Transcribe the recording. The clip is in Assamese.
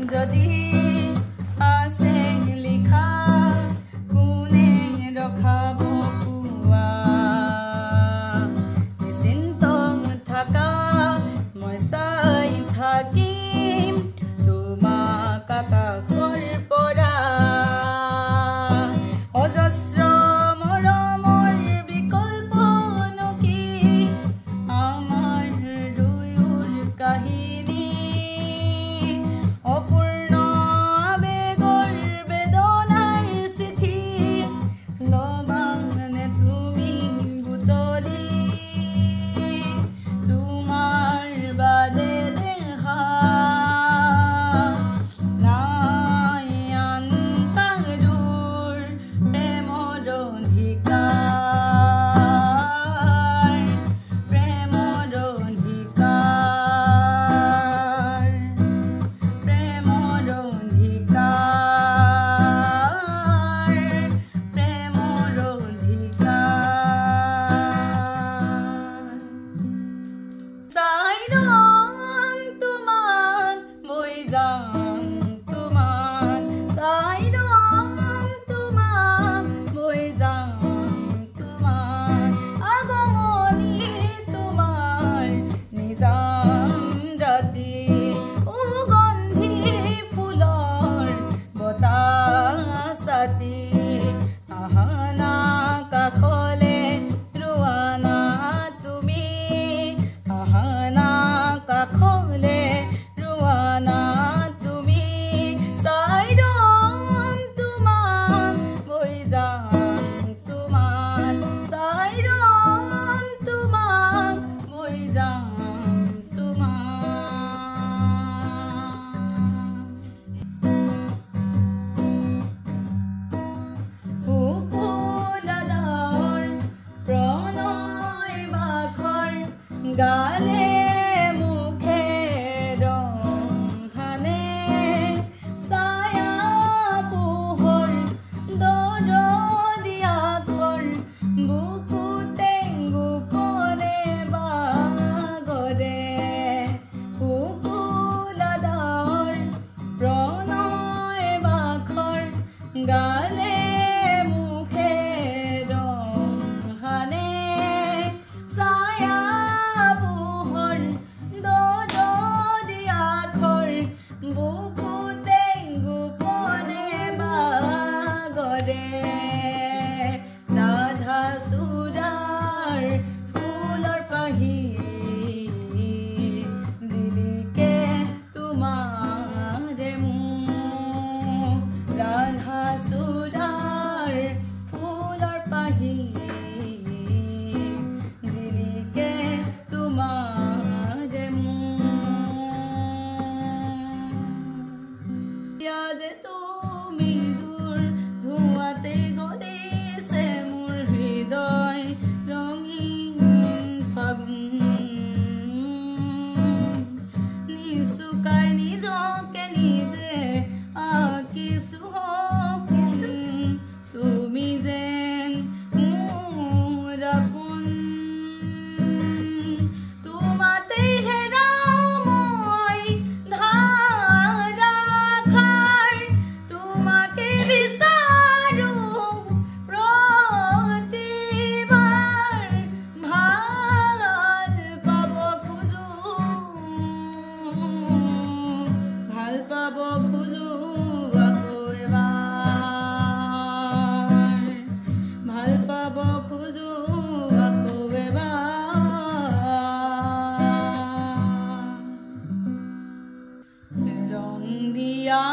যদি আছে লিখা কোনে ৰখাব পুৱা নিশ্চিন্ত থাকা মই চাই থাকিম তোমাক আকাশৰ পৰা অজস্ৰ মৰমৰ বিকল্প নকি আমাৰ দুয়োৰ কাহিনী অপূৰ্ণ আবেগৰ বেদনাৰ চিঠি লবানে তুমি বুটলি তোমাৰ বাদে দেখা নাই আন কাৰোৰ প্ৰেমৰ অধিকাৰ প্ৰেমৰ অধিকাৰ প্ৰেমৰ অধিকাৰ প্ৰেমৰ অধিকাৰ চাই ৰং তোমাক মই যাম তোমাক চাই ৰং তোমাক মই যাম তোমাক আগমনি তোমাৰ নিজাম ৰাতি সুগন্ধি ফুলৰ বতাহ ছাতি আহানা কাষলে ৰোৱানা তুমি আহানা কাষলে ৰোৱানা তুমি চাই ৰং তোমাক মই যাম তোমাক চাই ৰং তোমাক মই যাম তোমাক প্ৰণয় বাখৰ গালে মুখে ৰং হানে ছায়া পোহৰ দৰদীয়া ঘৰ বুকুতে গোপনে বাগৰে কুকুলাদাৰ প্ৰণয় বাখৰ গালে মুখে ৰং হানে ছায়া পোহৰ দৰদীয়া ঘৰ বুকুতে গোপনে বাগৰে ৰাধা চূড়াৰ ফুলৰ পাহি দিলিকে তোমাৰে মোক ৰাধা চূড়াৰ ফুলৰ পাহি দিলিকে তোমাৰে মোক যে তুমি দূৰ ধোঁৱাতে গলিছে মোৰ হৃদয় ৰঙীন ফাগুন নিচুকাই নিজকে নিজে আঁকিছো সপোন তুমি যেন মোৰ আপোন তোমাতে হেৰাও মই ধাৰাসাৰ তোমাকে বিচাৰো প্ৰতিবাৰ ভাল পাব খোজো ভাল পাব খোজো আকৌ এবাৰ ভাল পাব খোজো আকৌ এবাৰ ৰং দিয়া